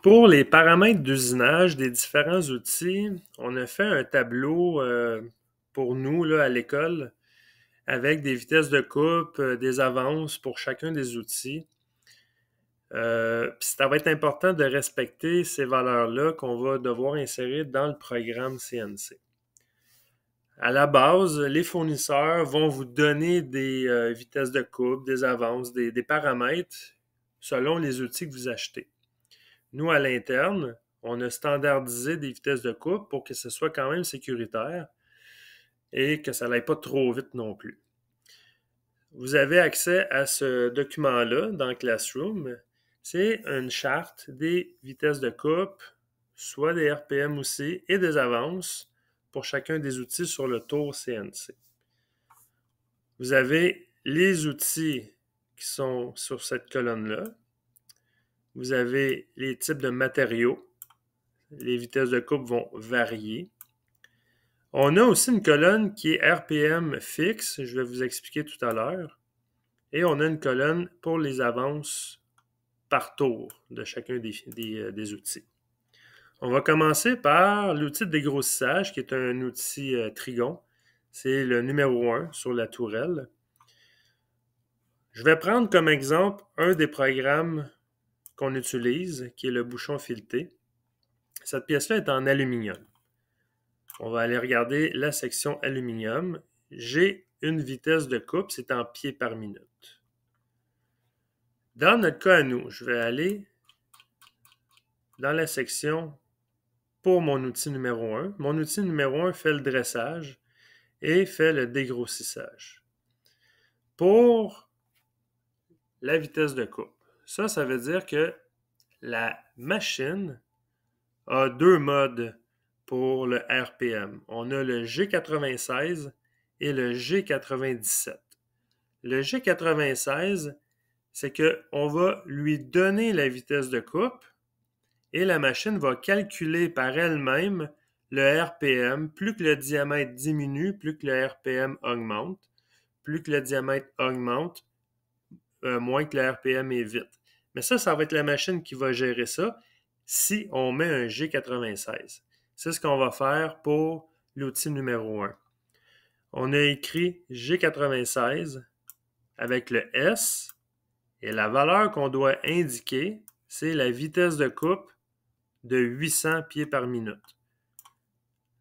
Pour les paramètres d'usinage des différents outils, on a fait un tableau pour nous là, à l'école avec des vitesses de coupe, des avances pour chacun des outils. Puis ça va être important de respecter ces valeurs-là qu'on va devoir insérer dans le programme CNC. À la base, les fournisseurs vont vous donner des vitesses de coupe, des avances, des paramètres selon les outils que vous achetez. Nous, à l'interne, on a standardisé des vitesses de coupe pour que ce soit quand même sécuritaire et que ça n'aille pas trop vite non plus. Vous avez accès à ce document-là dans Classroom. C'est une charte des vitesses de coupe, soit des RPM aussi, et des avances pour chacun des outils sur le tour CNC. Vous avez les outils qui sont sur cette colonne-là. Vous avez les types de matériaux. Les vitesses de coupe vont varier. On a aussi une colonne qui est RPM fixe, je vais vous expliquer tout à l'heure. Et on a une colonne pour les avances par tour de chacun des outils. On va commencer par l'outil de dégrossissage, qui est un outil Trigon. C'est le numéro 1 sur la tourelle. Je vais prendre comme exemple un des programmes qu'on utilise, qui est le bouchon fileté. Cette pièce-là est en aluminium. On va aller regarder la section aluminium. J'ai une vitesse de coupe, c'est en pieds par minute. Dans notre cas à nous, je vais aller dans la section pour mon outil numéro 1. Mon outil numéro 1 fait le dressage et fait le dégrossissage. Pour la vitesse de coupe, ça veut dire que la machine a deux modes pour le RPM. On a le G96 et le G97. Le G96, c'est qu'on va lui donner la vitesse de coupe et la machine va calculer par elle-même le RPM. Plus que le diamètre diminue, plus que le RPM augmente. Plus que le diamètre augmente, moins que le RPM est vite. Mais ça va être la machine qui va gérer ça si on met un G96. C'est ce qu'on va faire pour l'outil numéro 1. On a écrit G96 avec le S et la valeur qu'on doit indiquer, c'est la vitesse de coupe de 800 pieds par minute.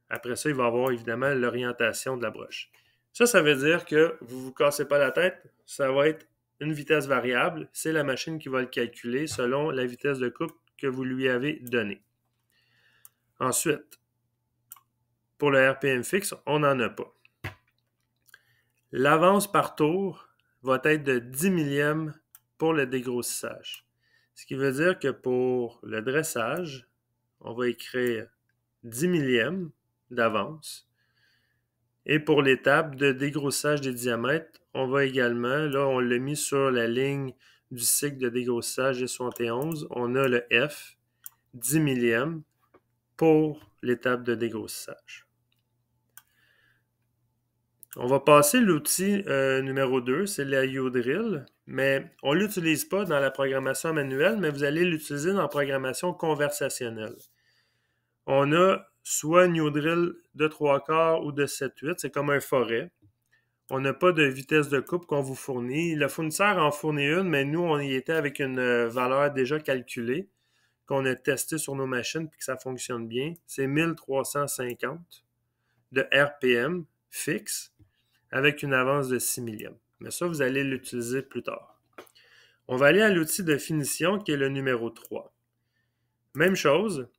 Après ça, il va y avoir évidemment l'orientation de la broche. Ça veut dire que vous ne vous cassez pas la tête, ça va être une vitesse variable. C'est la machine qui va le calculer selon la vitesse de coupe que vous lui avez donnée. Ensuite, pour le RPM fixe, on n'en a pas. L'avance par tour va être de 10 millièmes pour le dégrossissage. Ce qui veut dire que pour le dressage, on va écrire 10 millièmes d'avance. Et pour l'étape de dégrossissage des diamètres, on va également, là on l'a mis sur la ligne du cycle de dégrossissage G71, on a le F, 10 millièmes pour l'étape de dégrossissage. On va passer l'outil numéro 2, c'est la U-Drill, mais on ne l'utilise pas dans la programmation manuelle, mais vous allez l'utiliser dans la programmation conversationnelle. On a soit une U-Drill de 3/4 ou de 7/8, c'est comme un forêt. On n'a pas de vitesse de coupe qu'on vous fournit. Le fournisseur en fournit une, mais nous, on y était avec une valeur déjà calculée, qu'on a testée sur nos machines et que ça fonctionne bien. C'est 1350 de RPM fixe avec une avance de 6 millièmes. Mais ça, vous allez l'utiliser plus tard. On va aller à l'outil de finition qui est le numéro 3. Même chose,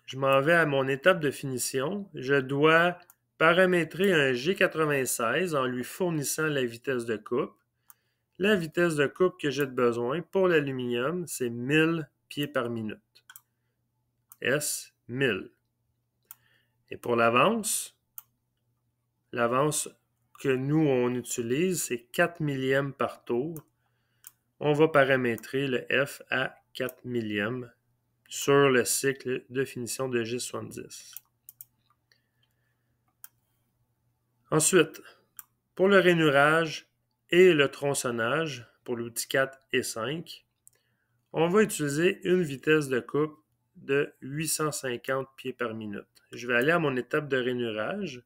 je m'en vais à mon étape de finition. Je dois paramétrer un G96 en lui fournissant la vitesse de coupe. La vitesse de coupe que j'ai besoin pour l'aluminium, c'est 1000 pieds par minute. S, 1000. Et pour l'avance que nous, on utilise, c'est 4 millièmes par tour. On va paramétrer le F à 4 millièmes sur le cycle de finition de G70. Ensuite, pour le rainurage et le tronçonnage, pour l'outil 4 et 5, on va utiliser une vitesse de coupe de 850 pieds par minute. Je vais aller à mon étape de rainurage.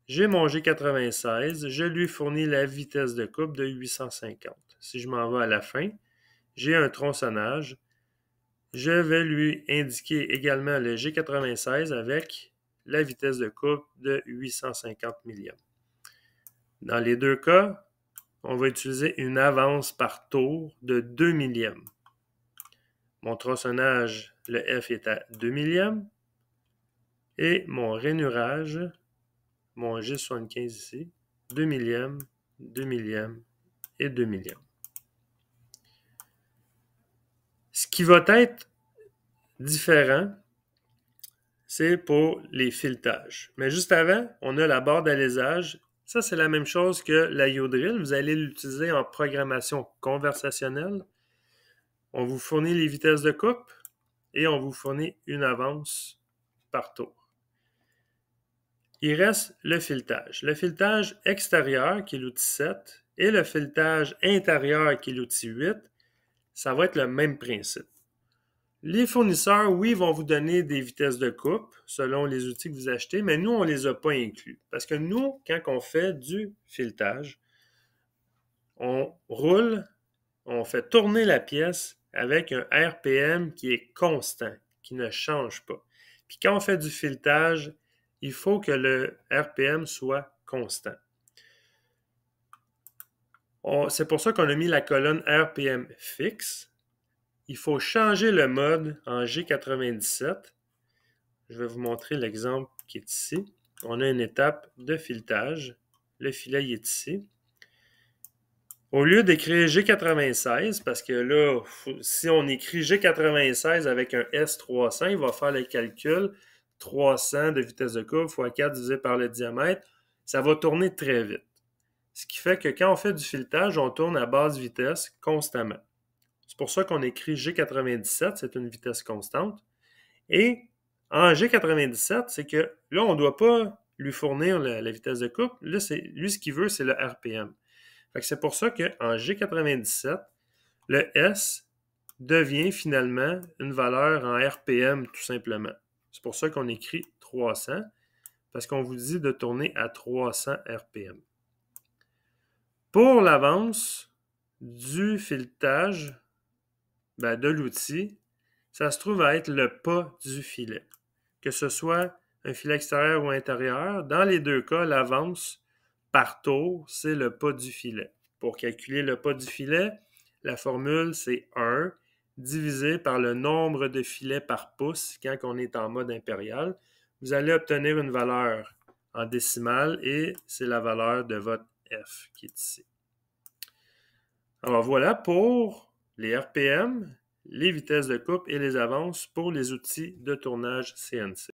J'ai mon G96, je lui fournis la vitesse de coupe de 850. Si je m'en vais à la fin, j'ai un tronçonnage. Je vais lui indiquer également le G96 avec la vitesse de coupe de 850 millièmes. Dans les deux cas, on va utiliser une avance par tour de 2 millièmes. Mon tronçonnage, le F est à 2 millièmes. Et mon rainurage, mon G75 ici, 2 millièmes, 2 millièmes et 2 millièmes. Ce qui va être différent, c'est pour les filetages. Mais juste avant, on a la barre d'alésage. Ça, c'est la même chose que la Yo-Drill. Vous allez l'utiliser en programmation conversationnelle. On vous fournit les vitesses de coupe et on vous fournit une avance par tour. Il reste le filetage. Le filetage extérieur, qui est l'outil 7, et le filetage intérieur, qui est l'outil 8, ça va être le même principe. Les fournisseurs, oui, vont vous donner des vitesses de coupe selon les outils que vous achetez, mais nous, on ne les a pas inclus. Parce que nous, quand on fait du filetage, on roule, on fait tourner la pièce avec un RPM qui est constant, qui ne change pas. Puis quand on fait du filetage, il faut que le RPM soit constant. C'est pour ça qu'on a mis la colonne RPM fixe. Il faut changer le mode en G97. Je vais vous montrer l'exemple qui est ici. On a une étape de filetage. Le filet est ici. Au lieu d'écrire G96, parce que là, si on écrit G96 avec un S300, il va faire le calcul 300 de vitesse de coupe fois 4 divisé par le diamètre. Ça va tourner très vite. Ce qui fait que quand on fait du filetage, on tourne à basse vitesse constamment. C'est pour ça qu'on écrit G97, c'est une vitesse constante. Et en G97, c'est que là, on ne doit pas lui fournir la vitesse de coupe. Là, lui, ce qu'il veut, c'est le RPM. C'est pour ça qu'en G97, le S devient finalement une valeur en RPM tout simplement. C'est pour ça qu'on écrit 300, parce qu'on vous dit de tourner à 300 RPM. Pour l'avance du filetage de l'outil, ça se trouve à être le pas du filet. Que ce soit un filet extérieur ou intérieur, dans les deux cas, l'avance par tour, c'est le pas du filet. Pour calculer le pas du filet, la formule, c'est 1 divisé par le nombre de filets par pouce quand on est en mode impérial. Vous allez obtenir une valeur en décimale et c'est la valeur de votre F qui est ici. Alors voilà pour les RPM, les vitesses de coupe et les avances pour les outils de tournage CNC.